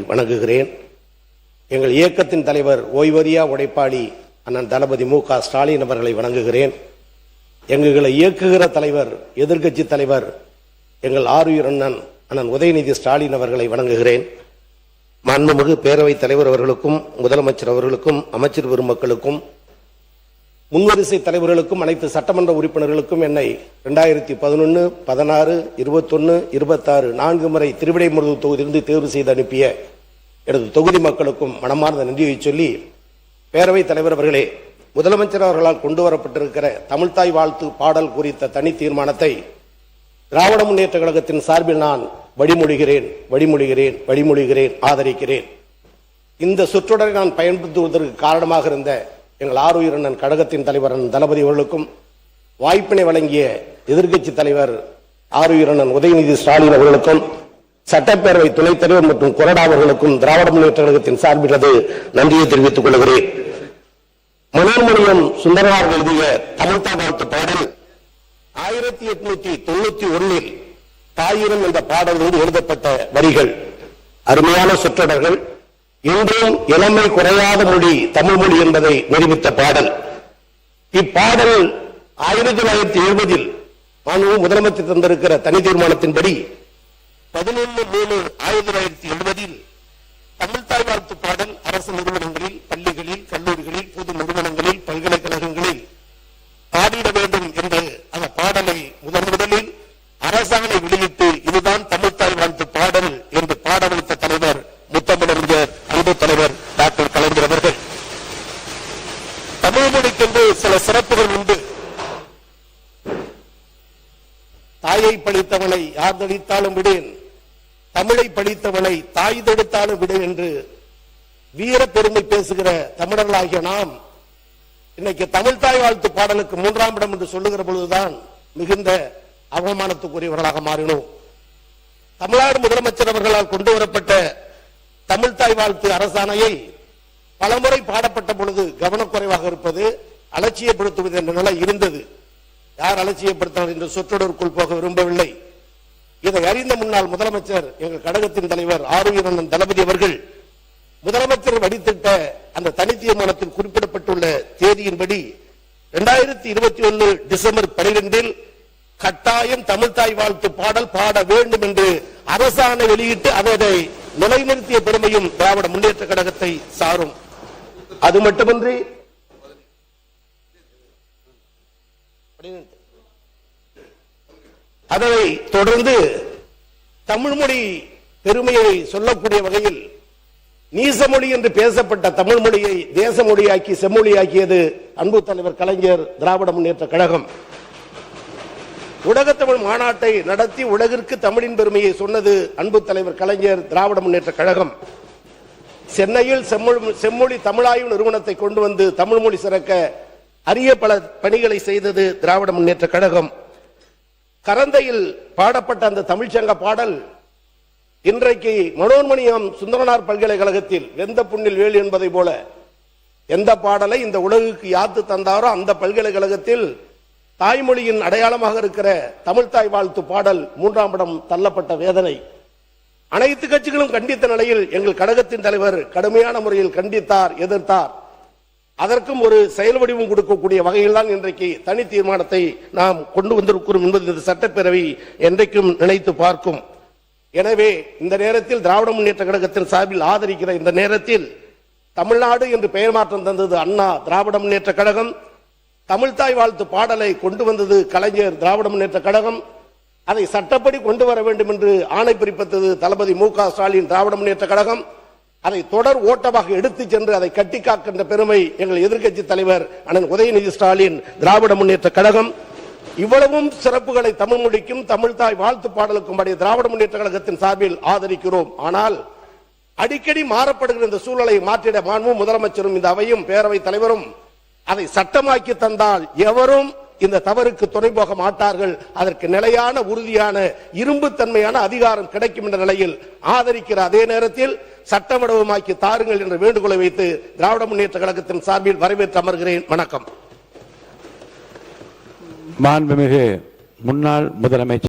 வணங்குகிறேன். எங்கள் இயக்கத்தின் தலைவர் ஓய்வறியா உழைப்பாளி அண்ணன் தளபதி மு.க. ஸ்டாலின் அவர்களை வணங்குகிறேன். எங்களை இயக்குகிற தலைவர் எதிர்க்கட்சி தலைவர் எங்கள் ஆருயிர் அண்ணன் உதயநிதி ஸ்டாலின் அவர்களை வணங்குகிறேன். மாண்புமிகு பேரவைத் தலைவர் அவர்களுக்கும் முதலமைச்சர் அவர்களுக்கும் அமைச்சர் பெருமக்களுக்கும் முன்வரிசை தலைவர்களுக்கும் அனைத்து சட்டமன்ற உறுப்பினர்களுக்கும் என்னை 2011, 16, 21, 26 4 முறை திருவிடைமருதூர் தொகுதியிலிருந்து தேர்வு செய்து அனுப்பிய எனது தொகுதி மக்களுக்கும் மனமார்ந்த நன்றியை சொல்லி, பேரவைத் தலைவர் அவர்களே, முதலமைச்சர் அவர்களால் கொண்டு வரப்பட்டிருக்கிற தமிழ்தாய் வாழ்த்து பாடல் குறித்த தனி தீர்மானத்தை திராவிட முன்னேற்ற கழகத்தின் சார்பில் நான் வழிமொழிகிறேன், ஆதரிக்கிறேன். இந்த சொற்றொடரை நான் பயன்படுத்துவதற்கு காரணமாக இருந்த எங்கள் ஆருயிர் அண்ணன் கழகத்தின் தலைவர் தளபதி அவர்களுக்கும் வாய்ப்பினை வழங்கிய எதிர்க்கட்சி தலைவர் ஆருயிர் அண்ணன் உதயநிதி ஸ்டாலின் அவர்களுக்கும் சட்டப்பேரவை துணைத் தலைவர் மற்றும் கொறடா அவர்களுக்கும் திராவிட முன்னேற்ற கழகத்தின் சார்பில் நன்றியை தெரிவித்துக் கொள்கிறேன். மனோன்மணியம் சுந்தரனார் எழுதிய தமிழ்தாய் வாழ்த்து பாடல் 1891 தாயிரம் என்ற பாடலில் எழுதப்பட்ட வரிகள். அருமையான சொற்றொடர்கள். இன்றும் இளமை குறையாத மொழி தமிழ் மொழி என்பதை நிரூபித்த பாடல். இப்பாடல் 1970 முதலமைச்சர் தந்திருக்கிற தனி தீர்மானத்தின்படி 11/3/1970 தமிழ்தாய் வாழ்த்து பாடல் அரசு நிறுவனங்களில், பள்ளிகளில், கல்லூரிகளில், பொது நிறுவனங்களில், பல்கலைக்கழகங்களில் பாடிட வேண்டும் என்று அந்த பாடலை முதலில் அரசாணை வெளியிட்டு இதுதான் தமிழ்தாய் வாழ்த்து பாடல் என்று பாட வைத்த தலைவர் முத்தமிழறிஞர் அன்பு தலைவர் டாக்டர் கலைஞர் அவர்கள். தமிழ் மொழிக்கென்று சில சிறப்புகள் உண்டு. தாயை பழித்தவனை யார் தடித்தாலும் விடேன், தமிழை பழித்தவனை தாய் தடுத்தாலும் விடேன் என்று வீர பெருமை பேசுகிற தமிழர்களாகிய நாம் இன்னைக்கு தமிழ்தாய் வாழ்த்து பாடலுக்கு 3ஆம் இடம் என்று சொல்லுகிற பொழுதுதான் மிகுந்த அவமானத்துக்குரியவர்களாக மாறினோம். தமிழ்நாடு முதலமைச்சர் அவர்களால் கொண்டு வரப்பட்ட தமிழ்தாய் வாழ்த்து அரசாணையை பலமுறை பாடப்பட்ட பொழுது கவனக்குறைவாக இருப்பது, அலட்சியப்படுத்துவது என்ற நிலை இருந்தது. யார் அலட்சியப்படுத்தினார் என்று சொற்றொடருக்குள் போக விரும்பவில்லை. இதை அறிந்த முன்னாள் முதலமைச்சர் எங்கள் கழகத்தின் தலைவர் ஆருயிர் அண்ணன் தளபதி அவர்கள் முதலமைச்சர் வடித்திட்ட அந்த தனி தீர்மானத்தில் குறிப்பிடப்பட்டுள்ள தேதியின்படி 2021 டிசம்பர் 12 கட்டாயம் தமிழ்தாய் வாழ்த்து பாடல் பாட வேண்டும் என்று அரசாணை வெளியிட்டு அதை நிலைநிறுத்திய பெருமையும் திராவிட முன்னேற்ற கழகத்தை சாரும். அது மட்டுமின்றி அதை தொடர்ந்து தமிழ் மொழி பெருமையை சொல்லக்கூடிய வகையில் நீசமொழி என்று பேசப்பட்ட தமிழ் மொழியை தேச மொழியாக்கி செம்மொழியாக்கியது அன்பு தலைவர் கலைஞர், திராவிட முன்னேற்ற கழகம். உலகத்தமிழ் மாநாட்டை நடத்தி உலகிற்கு தமிழின் பெருமையை சொன்னது அன்பு தலைவர் கலைஞர், திராவிட முன்னேற்ற கழகம். சென்னையில் செம்மொழி தமிழாய்வு நிறுவனத்தை கொண்டு வந்து தமிழ் மொழி சிறக்க அரிய பல பணிகளை செய்தது திராவிட முன்னேற்ற கழகம். கரந்தையில் பாடப்பட்ட அந்த தமிழ்ச்சங்க பாடல் இன்றைக்கு மனோன்மணியம் சுந்தரனார் பல்கலைக்கழகத்தில் வெந்த புண்ணில் வேல் என்பதை போல எந்த பாடலை இந்த உலகுக்கு யாத்து தந்தாரோ அந்த பல்கலைக்கழகத்தில் தாய்மொழியின் அடையாளமாக இருக்கிற தமிழ்தாய் வாழ்த்து பாடல் 3ஆம் இடம் தள்ளப்பட்ட வேதனை அனைத்து கட்சிகளும் கண்டித்த நிலையில் எங்கள் கழகத்தின் தலைவர் கடுமையான முறையில் கண்டித்தார், எதிர்த்தார். அதற்கும் ஒரு செயல் வடிவம் கொடுக்கக்கூடிய வகையில் தான் இன்றைக்கு தனி தீர்மானத்தை நாம் கொண்டு வந்திருக்கிறோம் என்பது இந்த சட்டப்பேரவை என்றைக்கும் நினைத்து பார்க்கும். எனவே இந்த நேரத்தில் திராவிட முன்னேற்ற கழகத்தின் சார்பில் ஆதரிக்கிற இந்த நேரத்தில் தமிழ்நாடு என்று பெயர் மாற்றம் தந்தது அண்ணா திராவிட முன்னேற்ற கழகம். தமிழ்தாய் வாழ்த்து பாடலை கொண்டு வந்தது கலைஞர், திராவிட முன்னேற்ற கழகம். அதை சட்டப்படி கொண்டு வர வேண்டும் என்று ஆணை பிறப்பித்தது தளபதி மு.க. ஸ்டாலின், திராவிட முன்னேற்ற கழகம். அதை தொடர் ஓட்டமாக எடுத்துச் சென்று அதை கட்டி காக்கின்ற பெருமை எங்கள் எதிர்க்கட்சி தலைவர் அண்ணன் உதயநிதி ஸ்டாலின், திராவிட முன்னேற்ற கழகம். இவ்வளவும் சிறப்புகளை தமிழ் மொழிக்கும் தமிழ்தாய் வாழ்த்து பாடலுக்கும் திராவிட முன்னேற்ற கழகத்தின் சார்பில் ஆதரிக்கிறோம். ஆனால் அடிக்கடி மாறப்படுகிற இந்த சூழலை மாற்றிட மாண்புமிகு முதலமைச்சரும் இந்த அவையும் பேரவை தலைவரும் அதை சட்டமாக்கி தந்தால் எவரும் இந்த தவறுக்கு துணை போக மாட்டார்கள். அதற்கு நிலையான, உறுதியான, இரும்பு தன்மையான அதிகாரம் கிடைக்கும் என்ற நிலையில் ஆதரிக்கிற அதே நேரத்தில் சட்டவடிவமாக்கி தாருங்கள் என்ற வேண்டுகோளை வைத்து திராவிட முன்னேற்ற கழகத்தின் சார்பில் வரவேற்று அமர்கிறேன். வணக்கம். மாண்புமிகு முன்னாள் முதலமைச்சர்